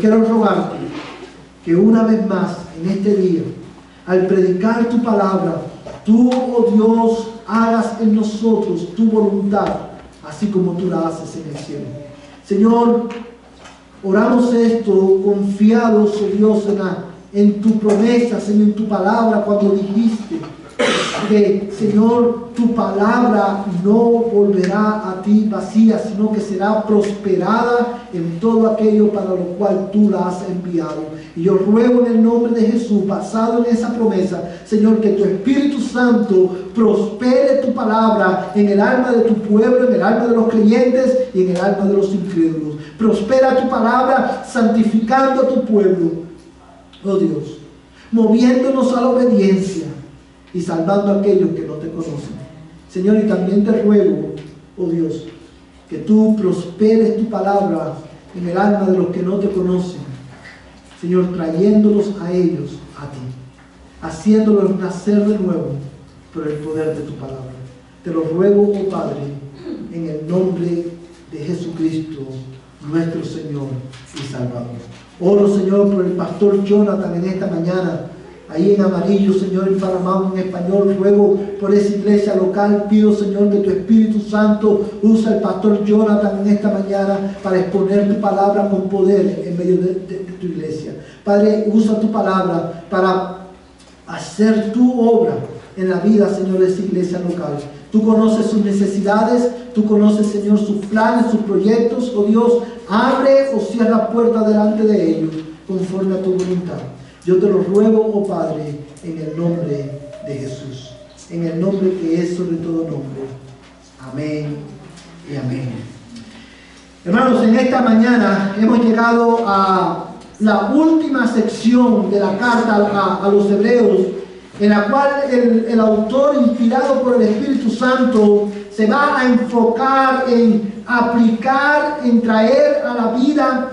quiero rogarte que una vez más en este día, al predicar tu palabra, tú, oh Dios, hagas en nosotros tu voluntad, así como tú la haces en el cielo. Señor, oramos esto confiados, oh Dios, en tu promesa, Señor, en tu palabra, cuando dijiste que, Señor, tu palabra no volverá a ti vacía, sino que será prosperada en todo aquello para lo cual tú la has enviado. Y yo ruego en el nombre de Jesús, basado en esa promesa, Señor, que tu Espíritu Santo prospere tu palabra en el alma de tu pueblo, en el alma de los creyentes y en el alma de los incrédulos. Prospera tu palabra santificando a tu pueblo, oh Dios, moviéndonos a la obediencia y salvando a aquellos que no te conocen. Señor, y también te ruego, oh Dios, que tú prosperes tu palabra en el alma de los que no te conocen. Señor, trayéndolos a ellos, a ti, haciéndolos nacer de nuevo por el poder de tu palabra. Te lo ruego, oh Padre, en el nombre de Jesucristo, nuestro Señor y Salvador. Oro, Señor, por el pastor Jonathan en esta mañana, ahí en amarillo, Señor, en Paramount, en español. Ruego por esa iglesia local. Pido, Señor, que tu Espíritu Santo use al pastor Jonathan en esta mañana para exponer tu palabra con poder en medio de tu iglesia. Padre, usa tu palabra para hacer tu obra en la vida, Señor, de esa iglesia local. Tú conoces sus necesidades, tú conoces, Señor, sus planes, sus proyectos. Oh Dios, abre o cierra puertas delante de ellos conforme a tu voluntad. Yo te lo ruego, oh Padre, en el nombre de Jesús, en el nombre que es sobre todo nombre. Amén y amén. Hermanos, en esta mañana hemos llegado a la última sección de la carta a los hebreos, en la cual el autor, inspirado por el Espíritu Santo, se va a enfocar en aplicar, en traer a la vida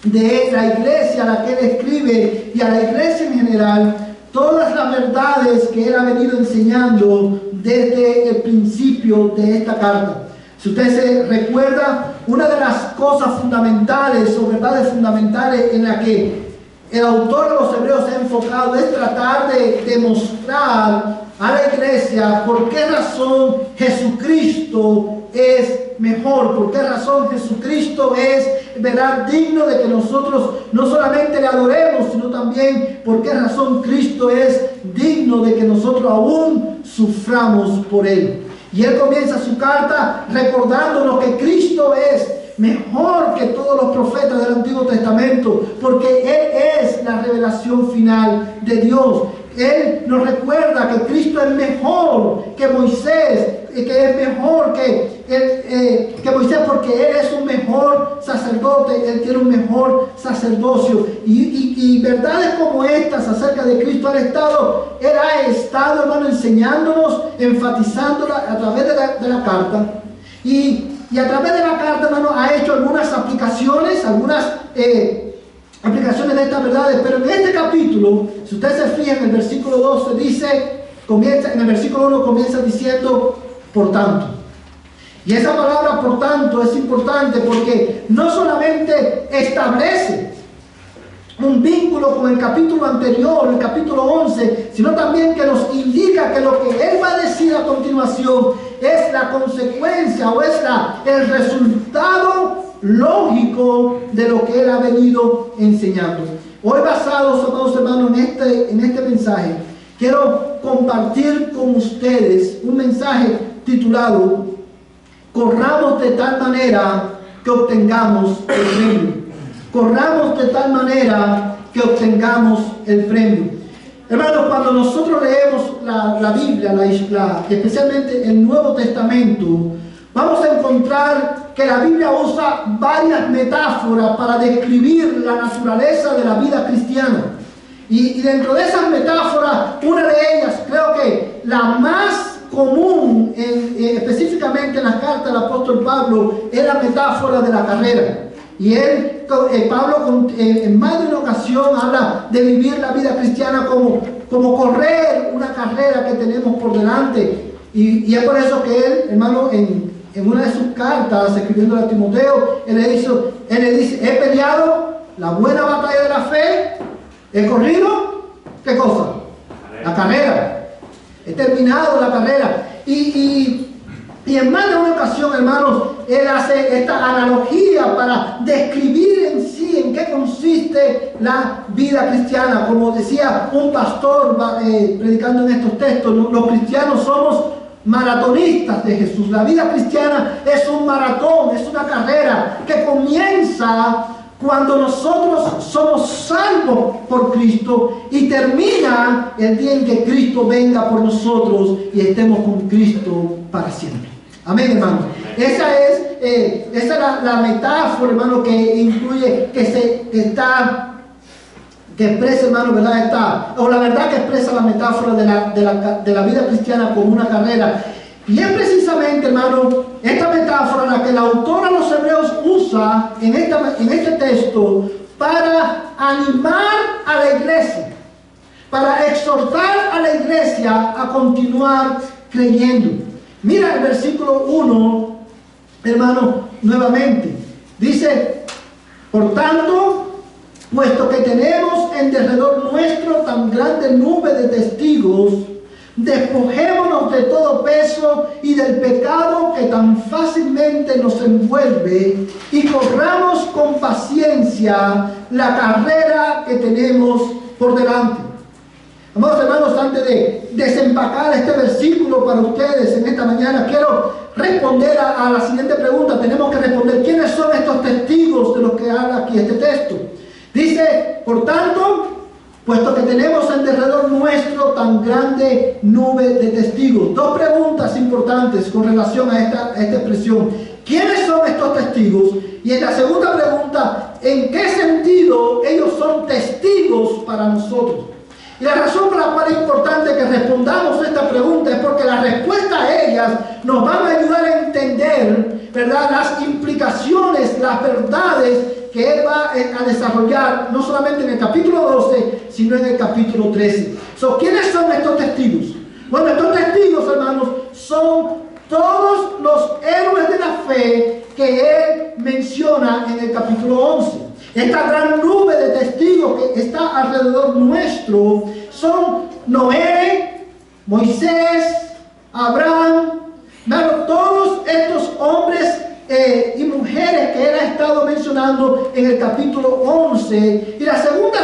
de la iglesia a la que él escribe y a la iglesia en general todas las verdades que él ha venido enseñando desde el principio de esta carta. Si usted se recuerda, una de las cosas fundamentales o verdades fundamentales en la que el autor de los hebreos se ha enfocado es tratar de demostrar a la iglesia por qué razón Jesucristo es mejor, por qué razón Jesucristo es, ¿verdad?, digno de que nosotros no solamente le adoremos, sino también por qué razón Cristo es digno de que nosotros aún suframos por Él. Y él comienza su carta recordándonos que Cristo es mejor que todos los profetas del Antiguo Testamento, porque Él es la revelación final de Dios. Él nos recuerda que Cristo es mejor que Moisés, que es mejor que Moisés, porque Él es un mejor sacerdote, Él tiene un mejor sacerdocio. Y verdades como estas acerca de Cristo Él ha estado, hermano, enseñándonos, enfatizándola a través de la carta. Y a través de la carta, hermano, ha hecho algunas aplicaciones, aplicaciones de estas verdades. Pero en este capítulo, si usted se fija en el versículo 12, en el versículo 1 comienza diciendo, por tanto. Y esa palabra, por tanto, es importante porque no solamente establece un vínculo con el capítulo anterior, el capítulo 11, sino también que nos indica que lo que él va a decir a continuación es la consecuencia o es el resultado lógico de lo que él ha venido enseñando. Hoy, basados, amados hermanos, en este mensaje, quiero compartir con ustedes un mensaje titulado "Corramos de tal manera que obtengamos el premio". Corramos de tal manera que obtengamos el premio. Hermanos, cuando nosotros leemos la Biblia, especialmente el Nuevo Testamento, vamos a encontrar que la Biblia usa varias metáforas para describir la naturaleza de la vida cristiana. Y dentro de esas metáforas, una de ellas, creo que la más común, específicamente en las cartas del apóstol Pablo, es la metáfora de la carrera. Y Pablo en más de una ocasión habla de vivir la vida cristiana como correr una carrera que tenemos por delante. Y es por eso que él, hermano, en una de sus cartas, escribiendo a Timoteo, él le dice, he peleado la buena batalla de la fe, he corrido, ¿qué cosa? La carrera. He terminado la carrera. Y en más de una ocasión, hermanos, él hace esta analogía para describir en sí en qué consiste la vida cristiana. Como decía un pastor predicando en estos textos, los cristianos somos maratonistas de Jesús. La vida cristiana es un maratón, es una carrera que comienza cuando nosotros somos salvos por Cristo y termina el día en que Cristo venga por nosotros y estemos con Cristo para siempre. Amén, hermanos. Esa es la metáfora, hermano, que incluye, que expresa, hermano, ¿verdad? O la verdad que expresa la metáfora de la vida cristiana como una carrera. Y es precisamente, hermano, esta metáfora la que el autor a los hebreos usa en este texto para animar a la iglesia, para exhortar a la iglesia a continuar creyendo. Mira el versículo 1, hermano, nuevamente. Dice, por tanto, puesto que tenemos en derredor nuestro tan grande nube de testigos, despojémonos de todo peso y del pecado que tan fácilmente nos envuelve y corramos con paciencia la carrera que tenemos por delante. Amados hermanos, antes de desempacar este versículo para ustedes en esta mañana, quiero responder a la siguiente pregunta. Tenemos que responder, ¿quiénes son estos testigos de los que habla aquí este texto? Dice, por tanto, puesto que tenemos en derredor nuestro tan grande nube de testigos. Dos preguntas importantes con relación a esta expresión. ¿Quiénes son estos testigos? Y en la segunda pregunta, ¿en qué sentido ellos son testigos para nosotros? Y la razón por la cual es importante que respondamos esta pregunta es porque la respuesta a ellas nos van a ayudar a entender, ¿verdad?, las implicaciones, las verdades que él va a desarrollar, no solamente en el capítulo 12, sino en el capítulo 13. ¿Quiénes son estos testigos? Bueno, estos testigos, hermanos, son todos los héroes de la fe que él menciona en el capítulo 11. Esta gran nube de testigos que está alrededor nuestro son Noé, Moisés, Abraham, todos estos hombres y mujeres que él ha estado mencionando en el capítulo 11. Y la segunda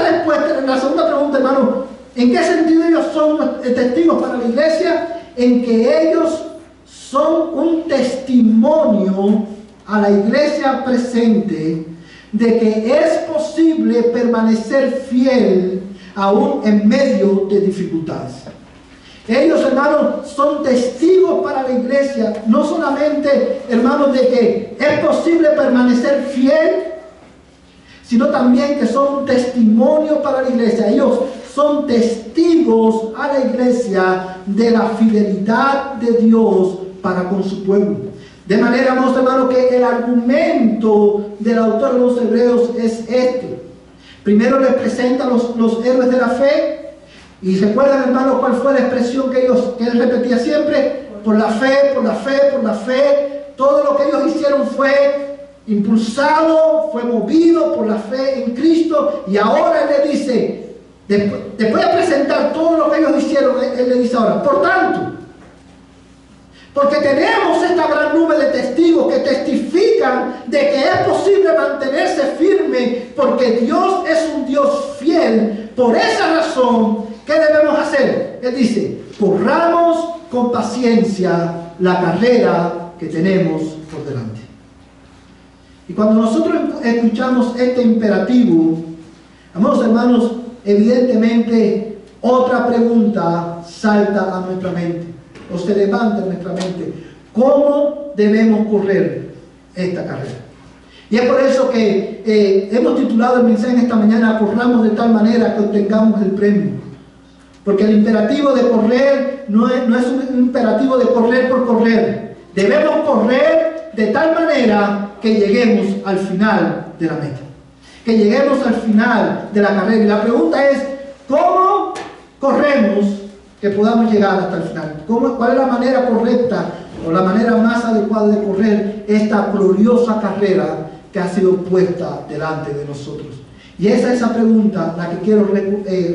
pregunta, hermano, ¿en qué sentido ellos son testigos para la iglesia? En que ellos son un testimonio a la iglesia presente de que es posible permanecer fiel aún en medio de dificultades. Ellos, hermanos, son testigos para la iglesia, no solamente, hermanos, de que es posible permanecer fiel, sino también que son un testimonio para la iglesia. Ellos son testigos a la iglesia de la fidelidad de Dios para con su pueblo. De manera, amados hermanos, que el argumento del autor de los Hebreos es este. Primero les presenta los héroes de la fe. Y recuerdan, hermanos, cuál fue la expresión que él repetía siempre: por la fe, por la fe, por la fe. Todo lo que ellos hicieron fue impulsado, fue movido por la fe en Cristo. Y ahora él le dice, después de presentar todo lo que ellos hicieron, él le dice ahora, por tanto, porque tenemos esta gran nube de testigos que testifican de que es posible mantenerse firme, porque Dios es un Dios fiel. Por esa razón, ¿qué debemos hacer? Él dice, corramos con paciencia la carrera que tenemos por delante. Y cuando nosotros escuchamos este imperativo, amados hermanos, evidentemente otra pregunta salta a nuestra mente, o se levanta en nuestra mente: ¿cómo debemos correr esta carrera? Y es por eso que hemos titulado el mensaje esta mañana: corramos de tal manera que obtengamos el premio. Porque el imperativo de correr no es un imperativo de correr por correr. Debemos correr de tal manera que lleguemos al final de la meta, que lleguemos al final de la carrera. Y la pregunta es, ¿cómo corremos que podamos llegar hasta el final? ¿Cuál es la manera correcta o la manera más adecuada de correr esta gloriosa carrera que ha sido puesta delante de nosotros? Y esa es esa pregunta la que quiero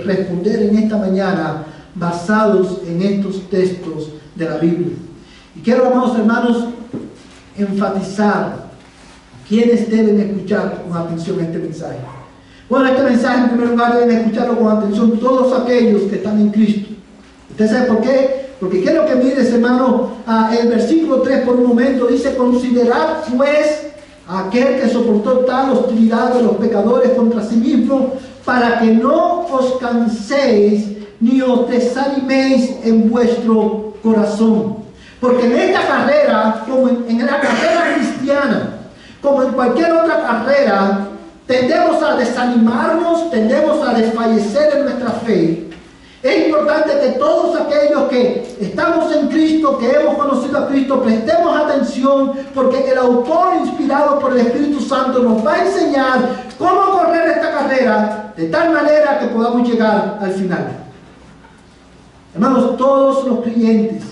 responder en esta mañana, basados en estos textos de la Biblia. Y quiero, amados hermanos, enfatizar quiénes deben escuchar con atención este mensaje. Bueno, este mensaje en primer lugar deben escucharlo con atención todos aquellos que están en Cristo. ¿Usted sabe por qué? Porque quiero que mires, hermano, el versículo 3 por un momento. Dice: considerad pues a aquel que soportó tal hostilidad de los pecadores contra sí mismo, para que no os canséis ni os desaniméis en vuestro corazón. Porque en esta carrera, como en la carrera cristiana, como en cualquier otra carrera, tendemos a desanimarnos, tendemos a desfallecer en nuestra fe. Es importante que todos aquellos que estamos en Cristo, que hemos conocido a Cristo, prestemos atención, porque el autor, inspirado por el Espíritu Santo, nos va a enseñar cómo correr esta carrera de tal manera que podamos llegar al final. Hermanos, todos los creyentes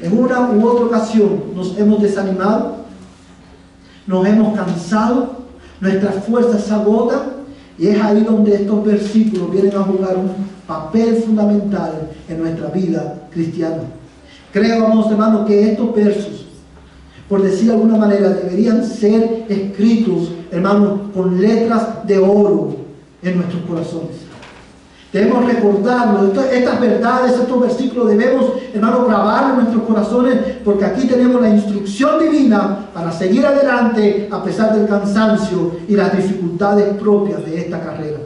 en una u otra ocasión nos hemos desanimado, nos hemos cansado, nuestras fuerzas se agotan, y es ahí donde estos versículos vienen a jugar un papel fundamental en nuestra vida cristiana. Creo, amados hermanos, que estos versos, por decir de alguna manera, deberían ser escritos, hermanos, con letras de oro en nuestros corazones. Debemos recordarlo, estas verdades, estos versículos debemos, hermanos, grabarlos en nuestros corazones, porque aquí tenemos la instrucción divina para seguir adelante a pesar del cansancio y las dificultades propias de esta carrera.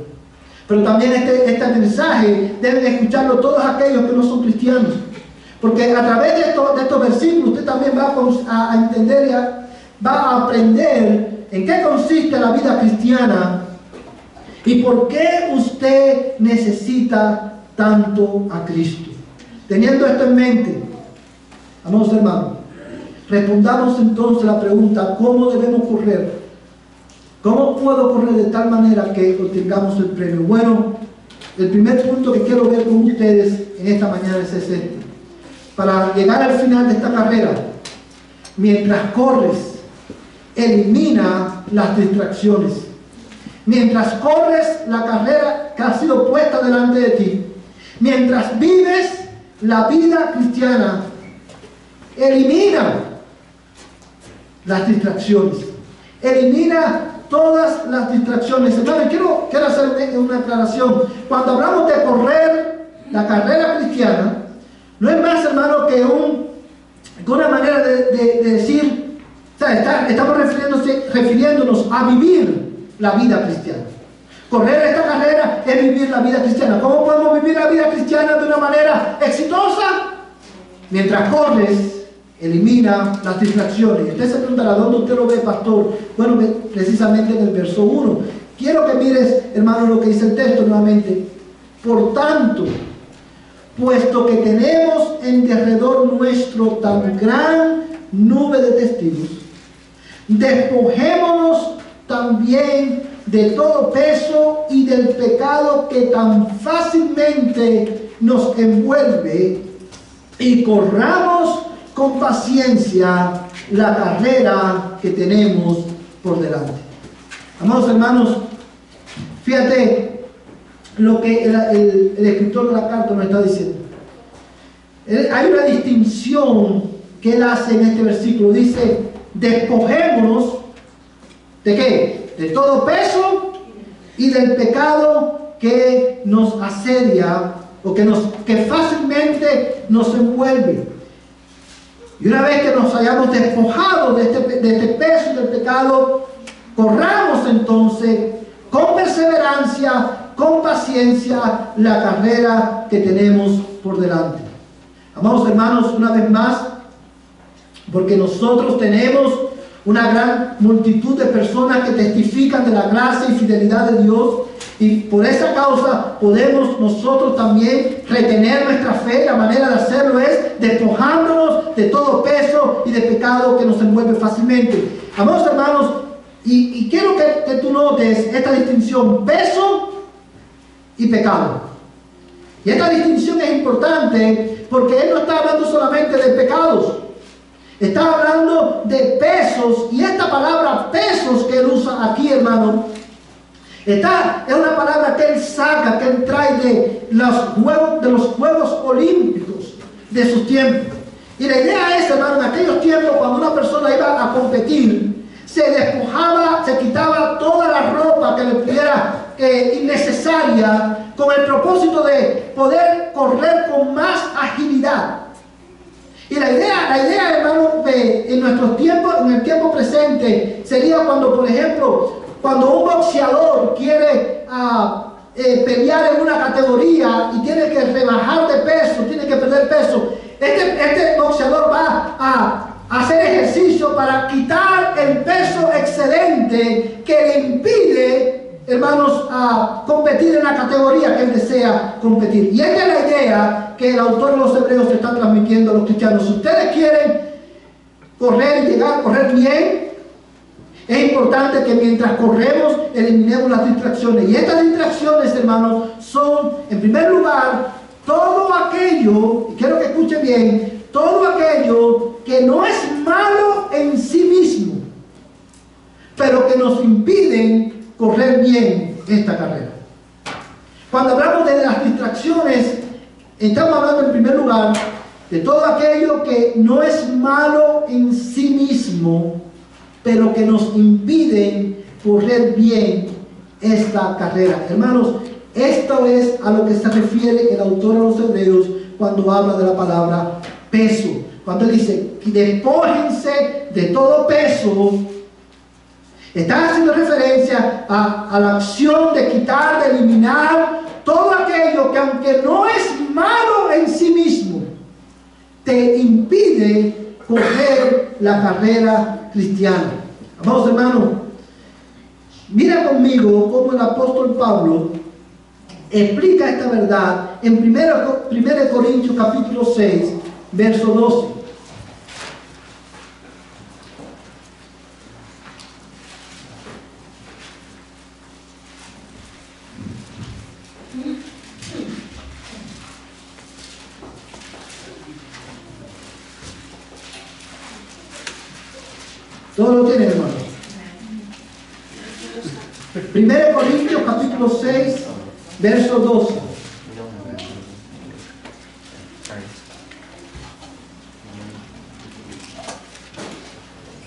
Pero también este mensaje deben escucharlo todos aquellos que no son cristianos, porque a través de estos versículos usted también va a entender y va a aprender en qué consiste la vida cristiana. ¿Y por qué usted necesita tanto a Cristo? Teniendo esto en mente, amados hermanos, respondamos entonces la pregunta: ¿cómo debemos correr? ¿Cómo puedo correr de tal manera que obtengamos el premio? Bueno, el primer punto que quiero ver con ustedes en esta mañana es este. Para llegar al final de esta carrera, mientras corres, elimina las distracciones. Mientras corres la carrera que ha sido puesta delante de ti, mientras vives la vida cristiana, elimina las distracciones. Elimina todas las distracciones. Hermano, quiero hacer una aclaración. Cuando hablamos de correr la carrera cristiana, no es más, hermano, que una manera de decir, o sea, estamos refiriéndonos a vivir la vida cristiana. Correr esta carrera es vivir la vida cristiana. ¿Cómo podemos vivir la vida cristiana de una manera exitosa? Mientras corres, elimina las distracciones. Usted se preguntará: ¿dónde usted lo ve, pastor? Bueno, precisamente en el verso 1. Quiero que mires, hermano, lo que dice el texto nuevamente. Por tanto, puesto que tenemos en derredor nuestro tan gran nube de testigos, despojémonos también de todo peso y del pecado que tan fácilmente nos envuelve, y corramos con paciencia la carrera que tenemos por delante. Amados hermanos, fíjate lo que el escritor de la carta nos está diciendo. Hay una distinción que él hace en este versículo. Dice: despojémonos ¿de qué? De todo peso y del pecado que nos asedia o que fácilmente nos envuelve. Y una vez que nos hayamos despojado de este peso y del pecado, corramos entonces con perseverancia, con paciencia, la carrera que tenemos por delante. Amados hermanos, una vez más, porque nosotros tenemos una gran multitud de personas que testifican de la gracia y fidelidad de Dios, y por esa causa podemos nosotros también retener nuestra fe. La manera de hacerlo es despojándonos de todo peso y de pecado que nos envuelve fácilmente. Amados hermanos, y quiero que tú notes esta distinción: peso y pecado. Y esta distinción es importante porque él no está hablando solamente de pecados, está hablando de pesos. Y esta palabra pesos que él usa aquí, hermano, Esta es una palabra que él saca, que él trae de los Juegos Olímpicos de sus tiempos. Y la idea es, hermano, en aquellos tiempos, cuando una persona iba a competir, se despojaba, se quitaba toda la ropa que le pudiera innecesaria, con el propósito de poder correr con más agilidad. Y la idea, hermano, en nuestros tiempos, en el tiempo presente, sería cuando, por ejemplo, cuando un boxeador quiere pelear en una categoría y tiene que rebajar de peso, tiene que perder peso. Este boxeador va a hacer ejercicio para quitar el peso excedente que le impide, hermanos, a competir en la categoría que él desea competir. Y esta es la idea que el autor de los Hebreos está transmitiendo a los cristianos. Si ustedes quieren correr y llegar a correr bien, es importante que mientras corremos eliminemos las distracciones. Y estas distracciones, hermanos, son, en primer lugar, todo aquello, y quiero que escuchen bien, todo aquello que no es malo en sí mismo, pero que nos impiden correr bien esta carrera. Cuando hablamos de las distracciones, estamos hablando en primer lugar de todo aquello que no es malo en sí mismo, pero que nos impiden correr bien esta carrera. Hermanos, esto es a lo que se refiere el autor de los Hebreos cuando habla de la palabra peso. Cuando él dice, despójense de todo peso, está haciendo referencia a la acción de quitar, de eliminar todo aquello que, aunque no es malo en sí mismo, te impide correr la carrera cristiana. Amados hermanos, mira conmigo cómo el apóstol Pablo explica esta verdad en 1 Corintios capítulo 6, verso 12. ¿Todo lo tienen, hermano? 1 Corintios capítulo 6, verso 12.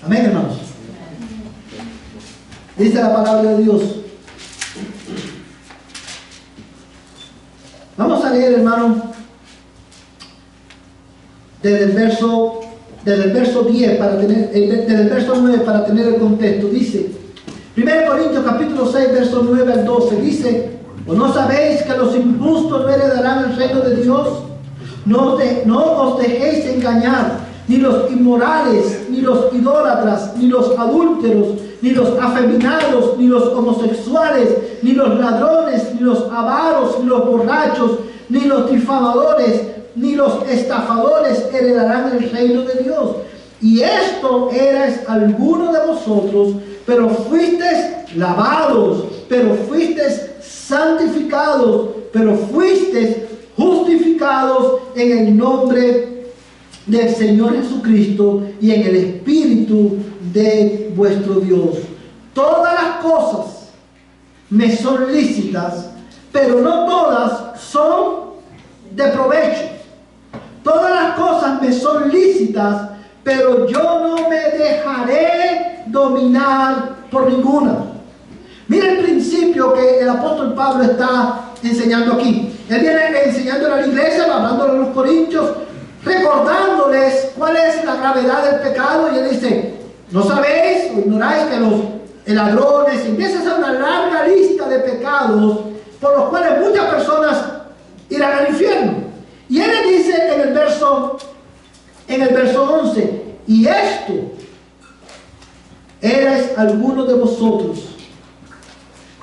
Amén, hermanos. Dice la palabra de Dios. Vamos a leer, hermano, desde el verso 10 para tener, desde el verso 9 para tener el contexto. Dice 1 Corintios capítulo 6, verso 9 al 12, dice: ¿o no sabéis que los injustos no heredarán el reino de Dios? No os dejéis engañar, ni los inmorales, ni los idólatras, ni los adúlteros, ni los afeminados, ni los homosexuales, ni los ladrones, ni los avaros, ni los borrachos, ni los difamadores, ni los estafadores heredarán el reino de Dios. Y esto erais alguno de vosotros, pero fuisteis lavados, pero fuisteis santificados, pero fuisteis justificados en el nombre del Señor Jesucristo y en el Espíritu de vuestro Dios. Todas las cosas me son lícitas, pero no todas son de provecho. Todas las cosas me son lícitas, pero yo no me dejaré dominar por ninguna. Mira el principio que el apóstol Pablo está enseñando aquí. Él viene enseñando a la iglesia, hablando a los corintios, recordándoles cuál es la gravedad del pecado. Y él dice: ¿no sabéis o ignoráis que los ladrones? Empieza a hacer una larga lista de pecados por los cuales muchas personas irán al infierno. Y él le dice en el verso 11: y esto erais algunos de vosotros,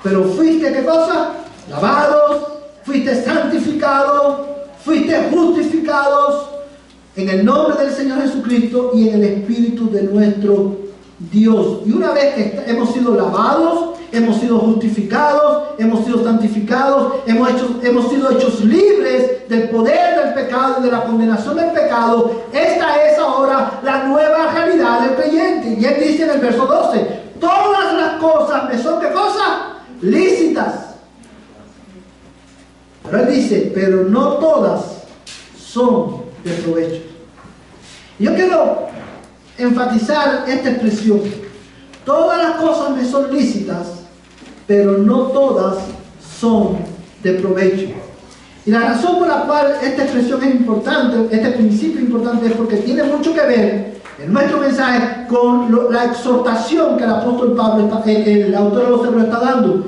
pero fuiste, ¿qué cosa? Lavados, fuiste santificados, fuiste justificados en el nombre del Señor Jesucristo y en el Espíritu de nuestro Dios. Y una vez que hemos sido lavados, hemos sido justificados, hemos sido santificados, hemos sido hechos libres del poder del pecado y de la condenación del pecado, esta es ahora la nueva realidad del creyente. Y él dice en el verso 12: todas las cosas me son, ¿qué cosa? lícitas. Pero él dice, pero no todas son de provecho. Yo quiero enfatizar esta expresión. Todas las cosas me son lícitas, pero no todas son de provecho. Y la razón por la cual esta expresión es importante, este principio es importante, es porque tiene mucho que ver en nuestro mensaje con la exhortación que el apóstol Pablo, el autor de los Hebreos, está dando.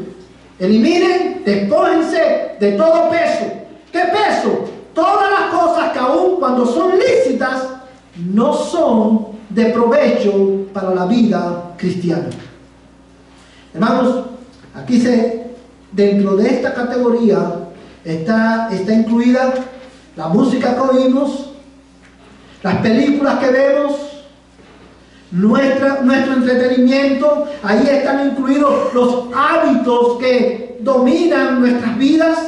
Eliminen, despójense de todo peso. ¿Qué peso? Todas las cosas que aun cuando son lícitas, no son de provecho para la vida cristiana. Hermanos, aquí dentro de esta categoría está incluida la música que oímos, las películas que vemos, nuestro entretenimiento. Ahí están incluidos los hábitos que dominan nuestras vidas.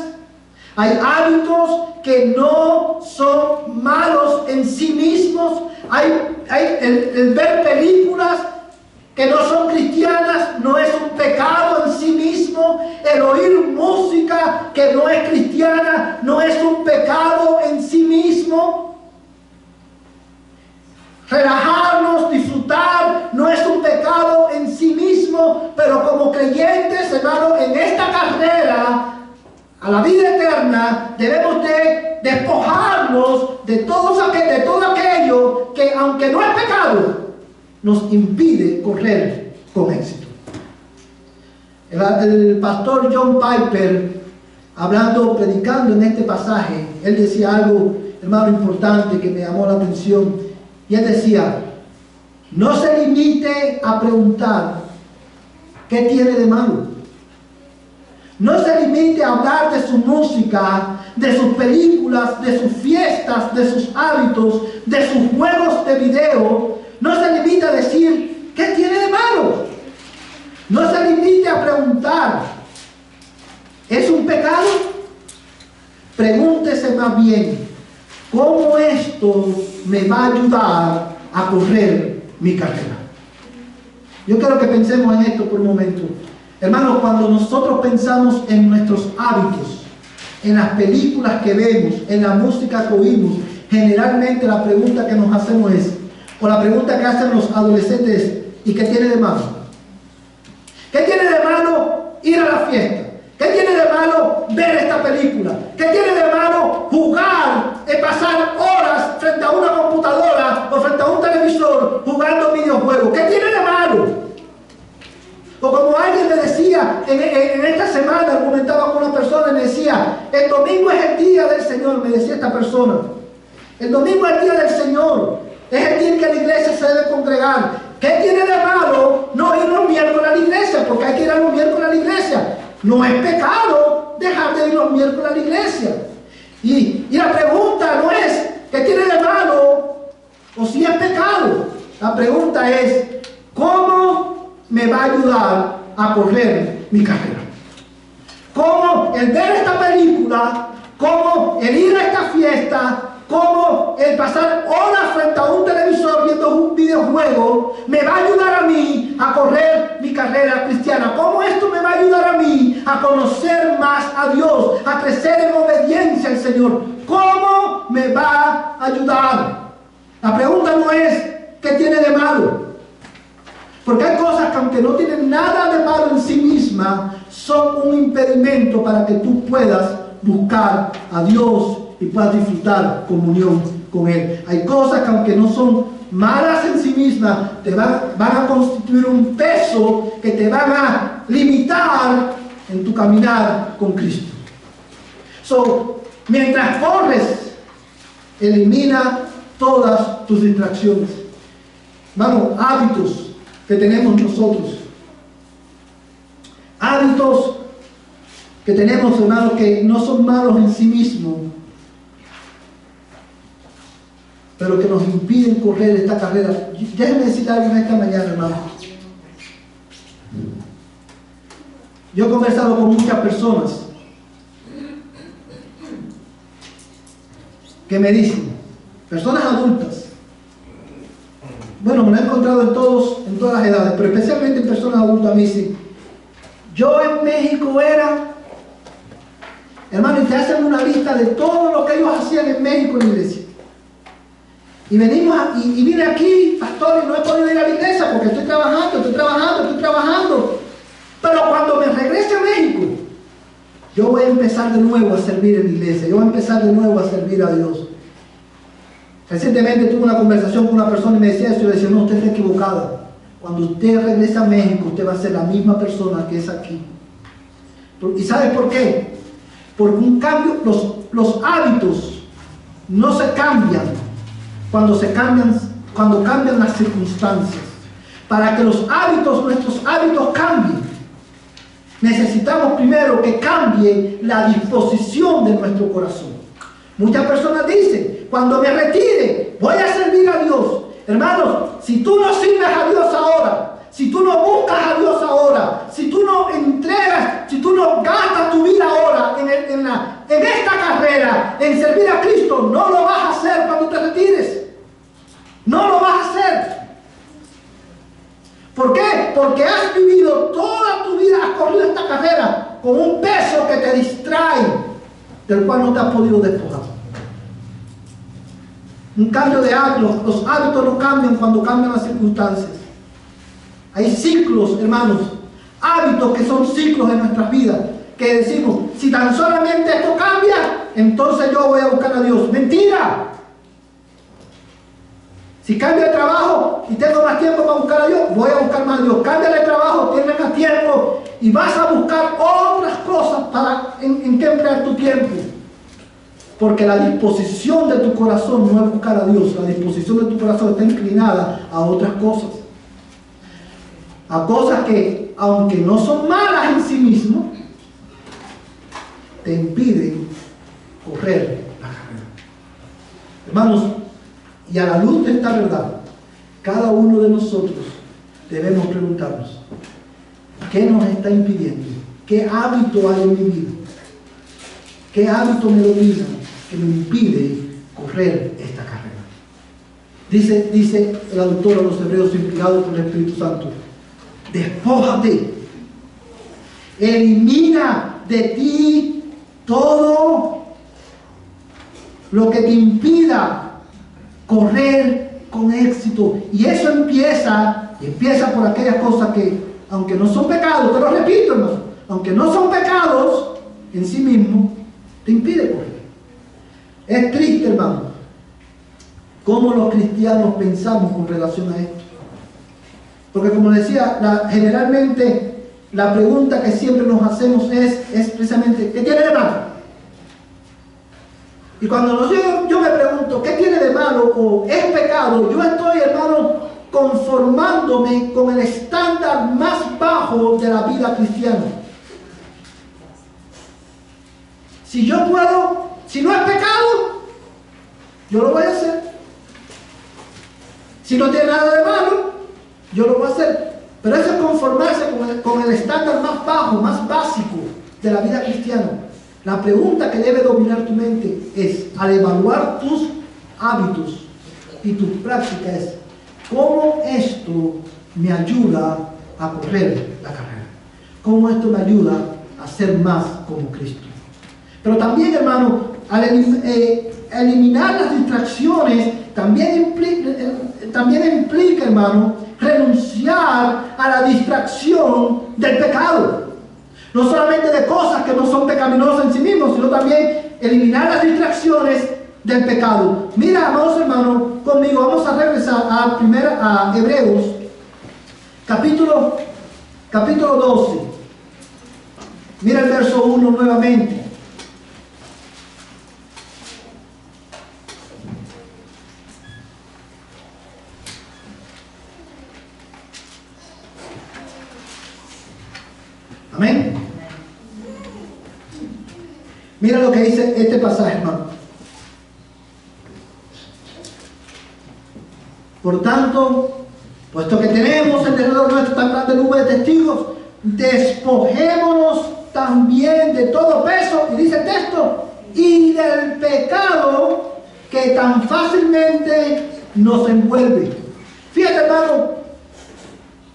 Hay hábitos que no son malos en sí mismos. Hay el ver películas que no son cristianas no es un pecado en sí mismo. El oír música que no es cristiana no es un pecado en sí mismo. Relajarnos, disfrutar, no es un pecado en sí mismo, pero como creyentes, hermanos, en esta carrera a la vida eterna, debemos de despojarnos de todo aquello que, aunque no es pecado, nos impide correr con éxito. El pastor John Piper, predicando en este pasaje, él decía algo, hermano, importante que me llamó la atención. Y él decía, no se limite a preguntar qué tiene de malo. No se limite a hablar de su música, de sus películas, de sus fiestas, de sus hábitos, de sus juegos de video. No se limite a decir, ¿qué tiene de malo? No se limite a preguntar, ¿es un pecado? Pregúntese más bien, ¿cómo esto me va a ayudar a correr mi carrera? Yo quiero que pensemos en esto por un momento. Hermanos, cuando nosotros pensamos en nuestros hábitos, en las películas que vemos, en la música que oímos, generalmente la pregunta que nos hacemos es, o la pregunta que hacen los adolescentes es, ¿y qué tiene de malo? ¿Qué tiene de malo ir a la fiesta? ¿Qué tiene de malo ver esta película? ¿Qué tiene de malo jugar, pasar horas frente a una computadora o frente a un televisor jugando videojuegos? ¿Qué tiene de malo? O como alguien me decía, en esta semana argumentaba con una persona y me decía, el domingo es el día del Señor, me decía esta persona. El domingo es el día del Señor, es el día en que la iglesia se debe congregar. ¿Qué tiene de malo no ir los miércoles a la iglesia? Porque hay que ir a los miércoles a la iglesia. No es pecado dejar de ir los miércoles a la iglesia. Y la pregunta no es ¿qué tiene de malo? O si es pecado. La pregunta es ¿cómo me va a ayudar a correr mi carrera? ¿Cómo el ver esta película, cómo el ir a esta fiesta, cómo el pasar horas frente a un televisor viendo un videojuego me va a ayudar a mí a correr mi carrera cristiana? ¿Cómo esto me va a ayudar a mí a conocer más a Dios, a crecer en obediencia al Señor? ¿Cómo me va a ayudar? La pregunta no es ¿qué tiene de malo? Porque hay cosas que aunque no tienen nada de malo en sí mismas, son un impedimento para que tú puedas buscar a Dios y puedas disfrutar comunión con Él. Hay cosas que aunque no son malas en sí mismas, te van a constituir un peso que te van a limitar en tu caminar con Cristo. Mientras corres, elimina todas tus distracciones. Vamos, hábitos que tenemos nosotros. Hábitos que tenemos, hermanos, que no son malos en sí mismos, pero que nos impiden correr esta carrera. Déjenme decir algo en esta mañana, hermano. Yo he conversado con muchas personas que me dicen, personas adultas, bueno, me lo he encontrado en todas las edades, pero especialmente en personas adultas, me dicen, Yo en México era, hermano, y te hacen una lista de todo lo que ellos hacían en México en la iglesia. Y venimos y vine aquí, pastor, y no he podido ir a la iglesia porque estoy trabajando. Pero cuando me regrese a México, yo voy a empezar de nuevo a servir en la iglesia. Yo voy a empezar de nuevo a servir a Dios. Recientemente tuve una conversación con una persona y me decía eso. Yo le decía, no, usted está equivocada. Cuando usted regresa a México, usted va a ser la misma persona que es aquí. ¿Y sabe por qué? Porque un cambio, los hábitos no se cambian cuando cambian las circunstancias. Para que nuestros hábitos cambien, necesitamos primero que cambie la disposición de nuestro corazón. Muchas personas dicen, cuando me retire, voy a servir a Dios. Hermanos, si tú no sirves a Dios ahora, si tú no buscas a Dios ahora, si tú no entregas, si tú no gastas tu vida ahora en esta carrera, en servir a Cristo, no lo vas a hacer cuando te retires. No lo vas a hacer. ¿Por qué? Porque has vivido toda tu vida, has corrido esta carrera con un peso que te distrae, del cual no te has podido despojar. Un cambio de hábitos. Los hábitos no cambian cuando cambian las circunstancias. Hay ciclos, hermanos, hábitos que son ciclos en nuestras vidas, que decimos, si tan solamente esto cambia, entonces yo voy a buscar a Dios. ¡Mentira! Si cambia el trabajo y tengo más tiempo para buscar a Dios, voy a buscar más a Dios. Cambia el trabajo, tienes más tiempo y vas a buscar otras cosas en que emplear tu tiempo. Porque la disposición de tu corazón no es buscar a Dios. La disposición de tu corazón está inclinada a otras cosas. A cosas que, aunque no son malas en sí mismas, te impiden correr la carrera. Hermanos, y a la luz de esta verdad, cada uno de nosotros debemos preguntarnos, ¿qué nos está impidiendo? ¿Qué hábito hay en mi vida? ¿Qué hábito me domina que me impide correr esta carrera? Dice el autor a los Hebreos, inspirado por el Espíritu Santo, despójate, elimina de ti todo lo que te impida correr con éxito. Y eso empieza por aquellas cosas que, aunque no son pecados, te lo repito, hermano, aunque no son pecados en sí mismos, te impide correr. Es triste, hermano, cómo los cristianos pensamos con relación a esto. Porque como decía, generalmente la pregunta que siempre nos hacemos es precisamente, ¿qué tiene de malo? Y cuando yo me pregunto, ¿qué tiene de malo o es pecado? Yo estoy, hermano, conformándome con el estándar más bajo de la vida cristiana. Si yo puedo, si no es pecado, yo lo voy a hacer. Si no tiene nada de malo, yo lo voy a hacer. Pero eso es conformarse con el estándar más bajo, más básico de la vida cristiana. La pregunta que debe dominar tu mente es, al evaluar tus hábitos y tus prácticas, es, ¿cómo esto me ayuda a correr la carrera? ¿Cómo esto me ayuda a ser más como Cristo? Pero también, hermano, al eliminar las distracciones, también implica, hermano, renunciar a la distracción del pecado. No solamente de cosas que no son pecaminosas en sí mismos, sino también eliminar las distracciones del pecado. Mira, amados hermanos, conmigo vamos a regresar a Hebreos, capítulo 12. Mira el verso 1 nuevamente. Amén. Mira lo que dice este pasaje, hermano. Por tanto, puesto que tenemos en derredor nuestro tan grande nube de testigos, despojémonos también de todo peso, y dice el texto, y del pecado que tan fácilmente nos envuelve. Fíjate, hermano,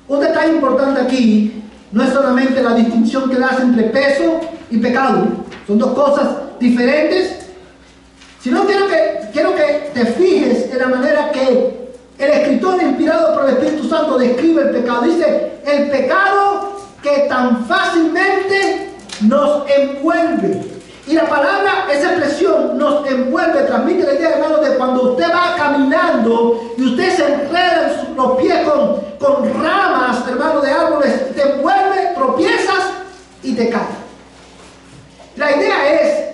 un detalle importante aquí no es solamente la distinción que le hace entre peso y pecado. Son dos cosas diferentes. Sino quiero que te fijes en la manera que el escritor inspirado por el Espíritu Santo describe el pecado. Dice, el pecado que tan fácilmente nos envuelve. Y la palabra, esa expresión, nos envuelve, transmite la idea, hermano, de cuando usted va caminando y usted se enreda en los pies con ramas, hermano, de árboles, te envuelve, tropiezas y te cae. La idea es,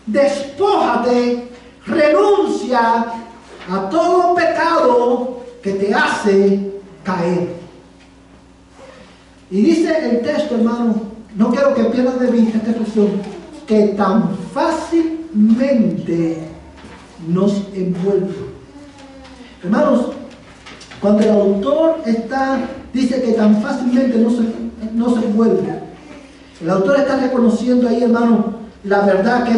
despójate, renuncia a todo pecado que te hace caer. Y dice el texto, hermano, no quiero que pierdas de vista esta expresión, que tan fácilmente nos envuelve. Hermanos, cuando el autor dice que tan fácilmente no se envuelve, el autor está reconociendo ahí, hermano, la verdad que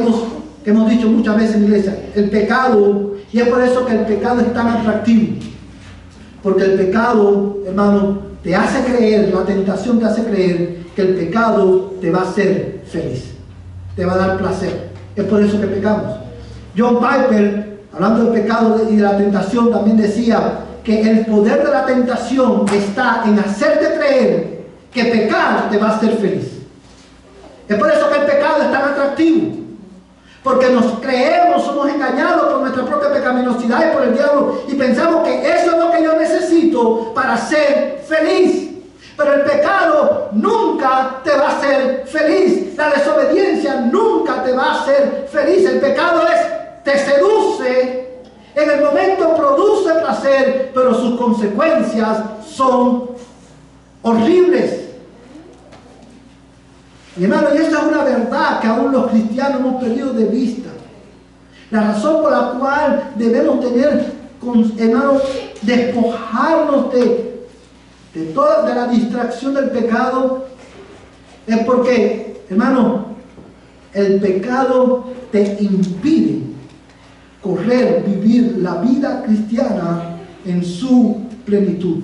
hemos dicho muchas veces en la iglesia, el pecado, y es por eso que el pecado es tan atractivo, porque el pecado, hermano, te hace creer, la tentación te hace creer que el pecado te va a hacer feliz, te va a dar placer. Es por eso que pecamos. John Piper, hablando del pecado y de la tentación, también decía que el poder de la tentación está en hacerte creer que pecar te va a hacer feliz. Es por eso que el pecado es tan atractivo, porque nos creemos, somos engañados por nuestra propia pecaminosidad y por el diablo, y pensamos que eso es lo que yo necesito para ser feliz. Pero el pecado nunca te va a hacer feliz. La desobediencia nunca te va a hacer feliz. El pecado te seduce, en el momento produce placer, pero sus consecuencias son horribles. Y hermano, y esta es una verdad que aún los cristianos hemos perdido de vista. La razón por la cual debemos tener, hermano, despojarnos de la distracción del pecado, es porque, hermano, el pecado te impide vivir la vida cristiana en su plenitud.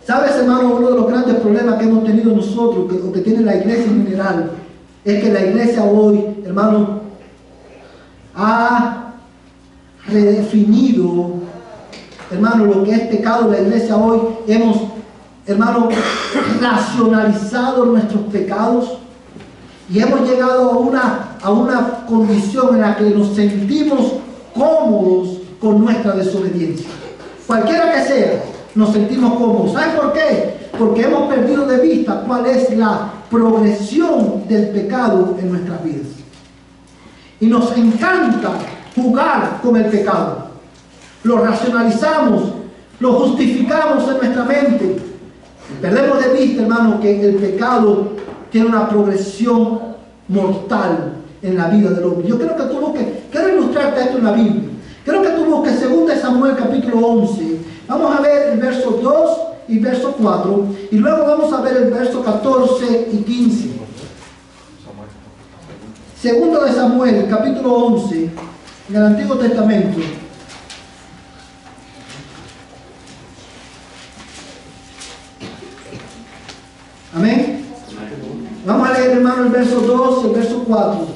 ¿Sabes, hermano? Uno de los grandes problemas que hemos tenido nosotros, o que tiene la iglesia en general, es que la iglesia hoy, hermano, ha redefinido, hermano, lo que es pecado. La iglesia hoy hemos, hermano, racionalizado nuestros pecados y hemos llegado a una condición en la que nos sentimos cómodos con nuestra desobediencia. Cualquiera que sea, nos sentimos cómodos. ¿Sabes por qué? Porque hemos perdido de vista cuál es la progresión del pecado en nuestras vidas. Y nos encanta jugar con el pecado. Lo racionalizamos, lo justificamos en nuestra mente. Perdemos de vista, hermano, que el pecado tiene una progresión mortal en la vida del hombre. Yo creo que tú busques, quiero ilustrarte esto en la Biblia. Quiero que tú busques 2 Samuel capítulo 11. Vamos a ver el verso 2 y verso 4. Y luego vamos a ver el verso 14 y 15. 2 Samuel capítulo 11, en el Antiguo Testamento. Amén. Vamos a leer, hermano, el verso 2 y el verso 4.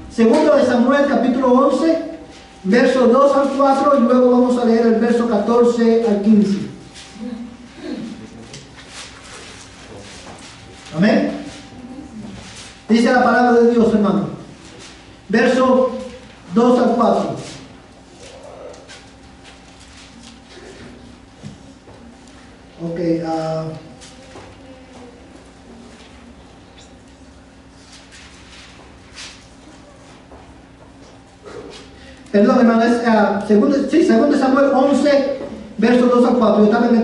Segundo de Samuel, capítulo 11, verso 2 al 4, y luego vamos a leer el verso 14 al 15. Amén. Dice la palabra de Dios, hermano. Verso 2 al 4. Ok, perdón, hermano, es segundo Samuel 11, versos 2 al 4. Yo estaba en el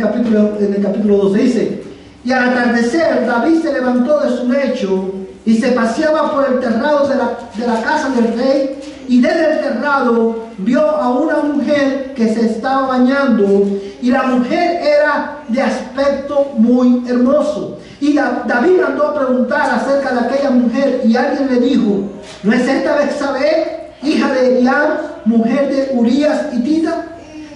capítulo 12. Dice: y al atardecer David se levantó de su lecho y se paseaba por el terrado de la casa del rey, y desde el terrado vio a una mujer que se estaba bañando, y la mujer era de aspecto muy hermoso. Y David mandó a preguntar acerca de aquella mujer, y alguien le dijo: ¿no es esta Betsabé, hija de Eliam, mujer de Urías hitita?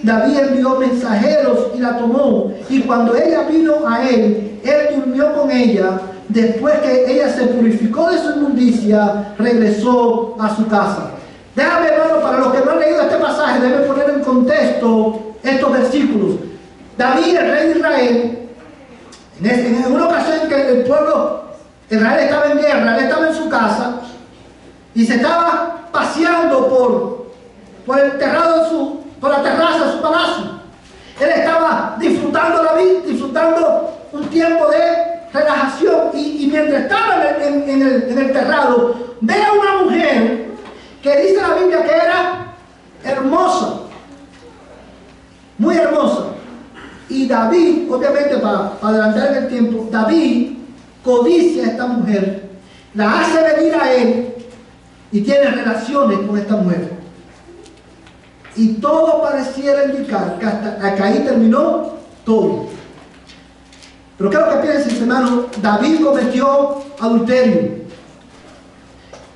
David envió mensajeros y la tomó. Y cuando ella vino a él durmió con ella. Después que ella se purificó de su inmundicia, regresó a su casa. Déjame, hermano, para los que no han leído este pasaje, deben poner en contexto estos versículos. David, el rey de Israel, en una ocasión en que el pueblo Israel estaba en guerra, él estaba en su casa y se estaba paseando por el terrado por la terraza de su palacio. Él estaba disfrutando la vida, disfrutando un tiempo de relajación, y mientras estaba en el terrado, ve a una mujer que dice la Biblia que era hermosa, muy hermosa. Y David, obviamente para adelantar en el tiempo, David codicia a esta mujer, la hace venir a él y tiene relaciones con esta mujer. Y todo pareciera indicar que hasta ahí terminó todo. Pero quiero que piensen, hermano, David cometió adulterio.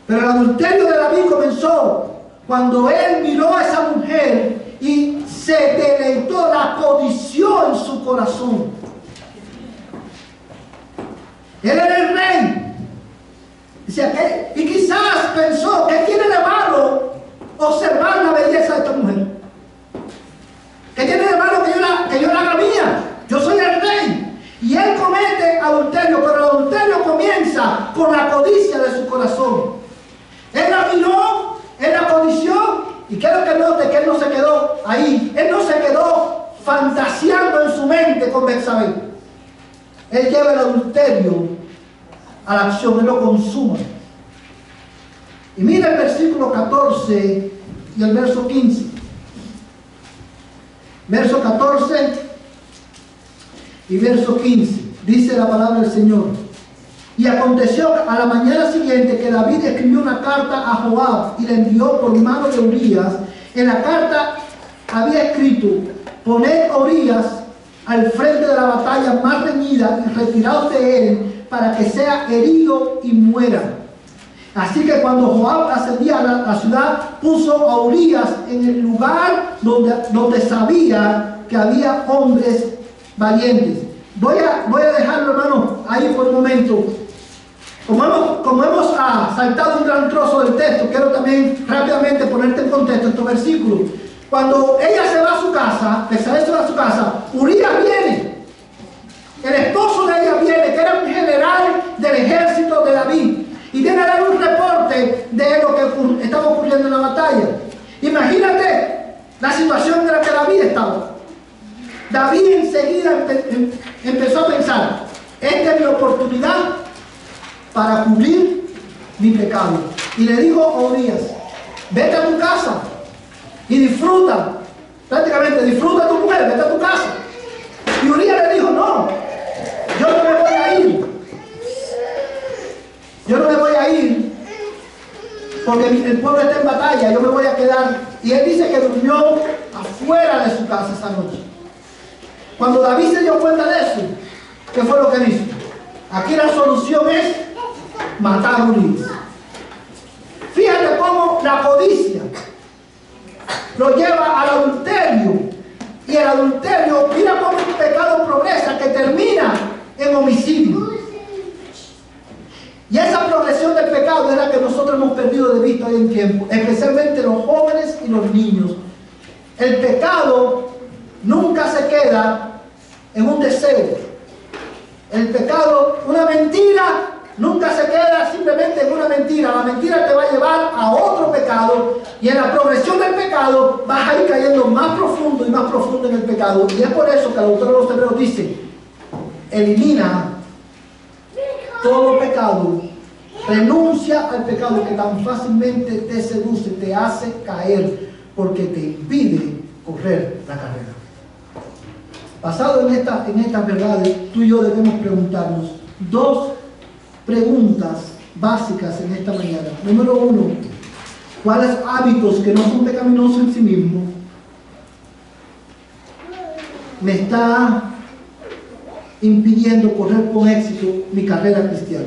Pero el adulterio de David comenzó cuando él miró a esa mujer y se deleitó, la codició en su corazón. Él era el rey. Y quizás pensó, ¿qué tiene de malo observar la belleza de esta mujer? ¿Qué tiene de malo que yo la haga mía? Yo soy el rey. Y él comete adulterio, pero el adulterio comienza con la codicia de su corazón. Él la miró, él la codició, y quiero que note que él no se quedó ahí. Él no se quedó fantaseando en su mente con Betsabé. Él lleva el adulterio a la acción, él lo consuma. Y mira el versículo 14 y el verso 15. Verso 14 y verso 15, dice la palabra del Señor. Y aconteció a la mañana siguiente que David escribió una carta a Joab y la envió por mano de Urías. En la carta había escrito: poned a Urías al frente de la batalla más reñida y retiraos de él para que sea herido y muera. Así que cuando Joab ascendía a la ciudad, puso a Urías en el lugar donde sabía que había hombres valientes. Voy a dejarlo, hermano, ahí por un momento. Como hemos saltado un gran trozo del texto, quiero también rápidamente ponerte en contexto estos versículos. Cuando ella se va a su casa, Betsabé se va a su casa, Urías viene. El esposo de ella viene, que era un general del ejército de David, y viene a dar un reporte de lo que estaba ocurriendo en la batalla. Imagínate la situación en la que David estaba. David enseguida empezó a pensar: esta es mi oportunidad para cubrir mi pecado. Y le dijo a Urías: vete a tu casa y disfruta, prácticamente disfruta a tu mujer, vete a tu casa. Y Urías le dijo: no, yo no me voy a ir. Yo no me voy a ir porque el pueblo está en batalla, yo me voy a quedar. Y él dice que durmió afuera de su casa esa noche. Cuando David se dio cuenta de eso, ¿qué fue lo que hizo? Aquí la solución es matar a Urías. Fíjate cómo la codicia lo lleva al adulterio. Y el adulterio, mira cómo un pecado progresa, que termina en homicidio. Y esa progresión del pecado es la que nosotros hemos perdido de vista hoy en tiempo, especialmente los jóvenes y los niños. El pecado nunca se queda en un deseo. El pecado, una mentira, nunca se queda simplemente en una mentira. La mentira te va a llevar a otro pecado, y en la progresión del pecado vas a ir cayendo más profundo y más profundo en el pecado. Y es por eso que el autor de los Hebreos dice: elimina todo pecado, renuncia al pecado que tan fácilmente te seduce, te hace caer, porque te impide correr la carrera. Basado en estas verdades, tú y yo debemos preguntarnos dos preguntas básicas en esta mañana. Número uno: ¿cuáles hábitos que no son pecaminosos en sí mismos me está impidiendo correr con éxito mi carrera cristiana?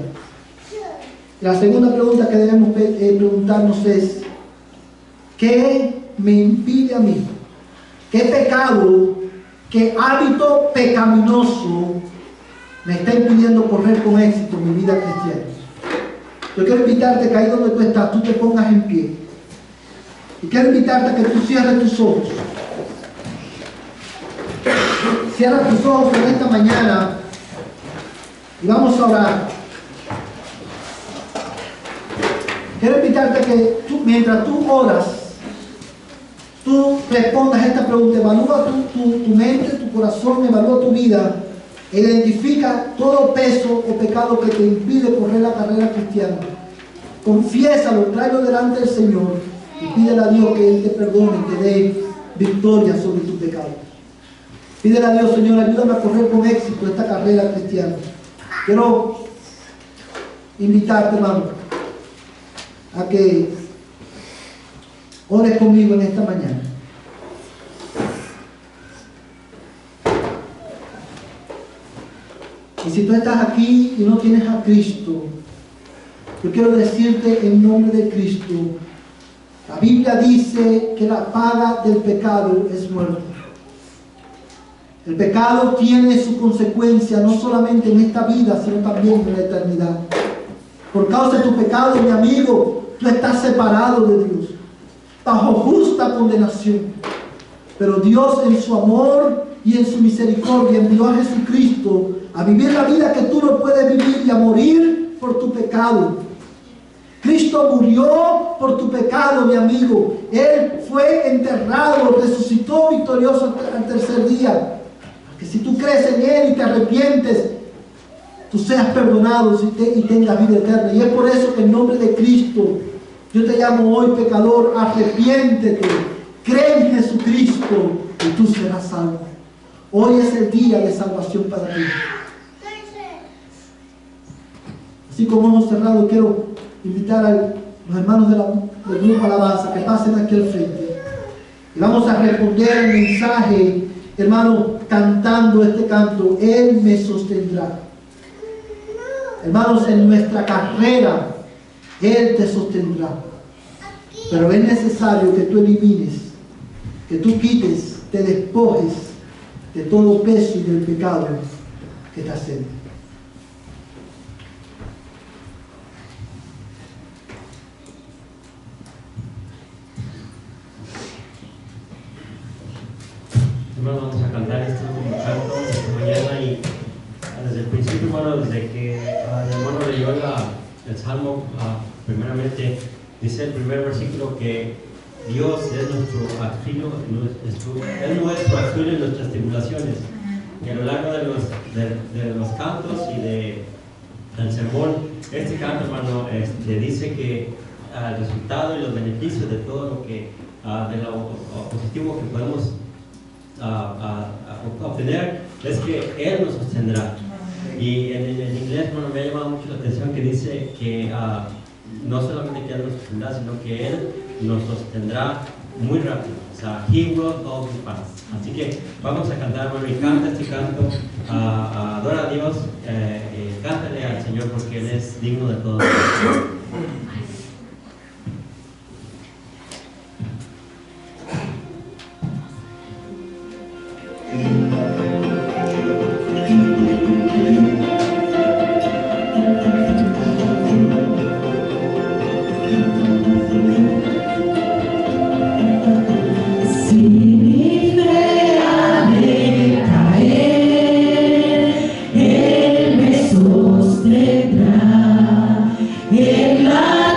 La segunda pregunta que debemos preguntarnos es: ¿qué me impide a mí ¿Qué pecado, qué hábito pecaminoso me está impidiendo correr con éxito mi vida cristiana? Yo quiero invitarte que ahí donde tú estás, tú te pongas en pie. Y quiero invitarte a que tú cierres tus ojos. Cierra tus ojos en esta mañana y vamos a orar. Quiero invitarte a que tú, mientras tú oras, tú respondas esta pregunta. Evalúa tu mente, tu corazón, evalúa tu vida. Identifica todo peso o pecado que te impide correr la carrera cristiana. Confiésalo, tráelo delante del Señor y pídele a Dios que Él te perdone y te dé victoria sobre tus pecados. Pídele a Dios: Señor, ayúdame a correr con éxito esta carrera cristiana. Quiero invitarte, hermano, a que ores conmigo en esta mañana. Y si tú estás aquí y no tienes a Cristo, yo quiero decirte en nombre de Cristo, la Biblia dice que la paga del pecado es muerte. El pecado tiene su consecuencia no solamente en esta vida, sino también en la eternidad. Por causa de tu pecado, mi amigo, tú estás separado de Dios, bajo justa condenación. Pero Dios, en su amor y en su misericordia, envió a Jesucristo a vivir la vida que tú no puedes vivir y a morir por tu pecado. Cristo murió por tu pecado, mi amigo. Él fue enterrado, resucitó victorioso al tercer día. Que si tú crees en Él y te arrepientes, tú seas perdonado y tengas vida eterna. Y es por eso que en nombre de Cristo yo te llamo hoy, pecador: arrepiéntete, cree en Jesucristo y tú serás salvo. Hoy es el día de salvación para ti. Así como hemos cerrado, quiero invitar a los hermanos del grupo Alabanza que pasen aquí al frente. Y vamos a responder el mensaje, hermano, cantando este canto: Él me sostendrá. Hermanos, en nuestra carrera, Él te sostendrá. Pero es necesario que tú elimines, que tú quites, te despojes de todo peso y del pecado que te hace. Hermanos, vamos a cantar este último canto esta mañana y desde el principio, hermano, desde que el hermano leyó el Salmo, primeramente dice el primer versículo que Dios es nuestro auxilio, es nuestro auxilio en nuestras tribulaciones. Y a lo largo de los cantos y del sermón, este canto, hermano, dice que el resultado y los beneficios de todo lo que, de lo positivo que podemos obtener es que Él nos sostendrá. Y en inglés, hermano, me ha llamado mucho la atención que dice que no solamente que Él nos sostendrá, sino que Él nos sostendrá muy rápido. O sea, He will hold you fast. Así que vamos a cantar, hermano, y canta este canto, adora a Dios, cántale al Señor porque Él es digno de todo. En la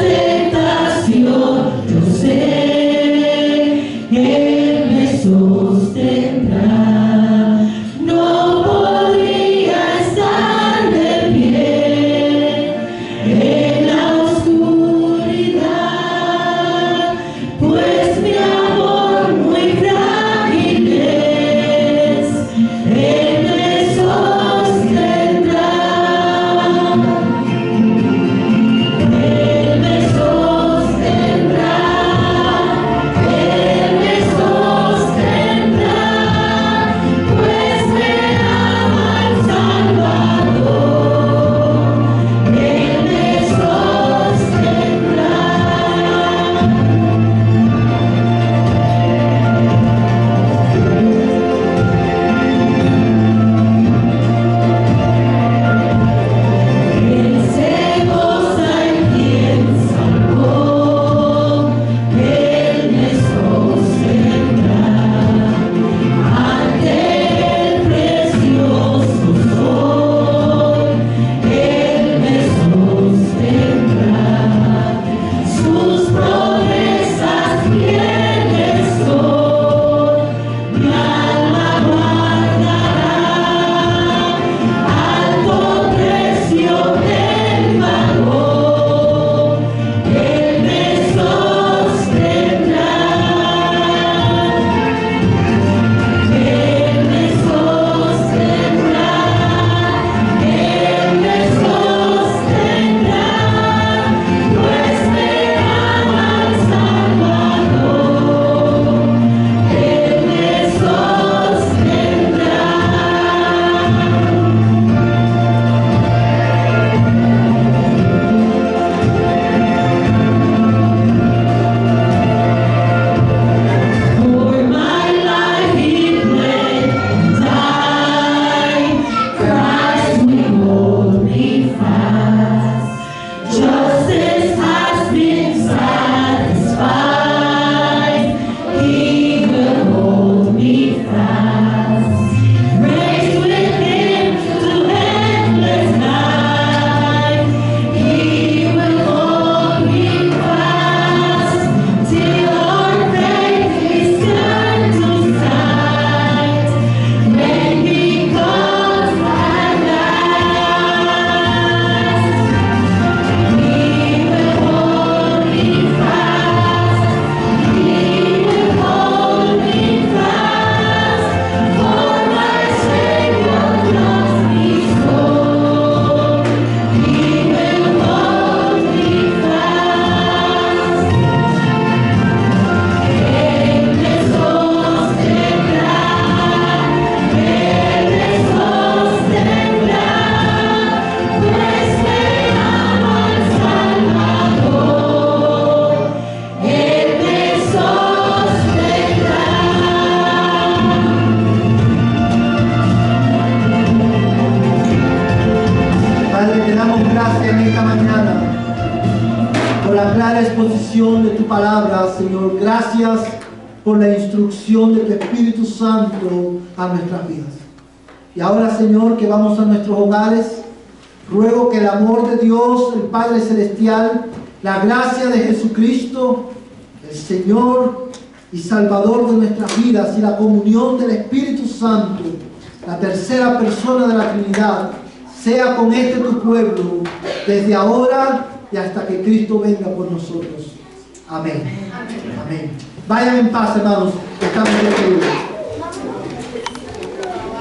damos gracias en esta mañana por la clara exposición de tu palabra, Señor. Gracias por la instrucción de tu Espíritu Santo a nuestras vidas. Y ahora, Señor, que vamos a nuestros hogares, ruego que el amor de Dios, el Padre Celestial, la gracia de Jesucristo, el Señor y Salvador de nuestras vidas, y la comunión del Espíritu Santo, la tercera persona de la Trinidad, sea con este tu pueblo, desde ahora y hasta que Cristo venga por nosotros. Amén. Amén. Vayan en paz, hermanos. Estamos despedidos.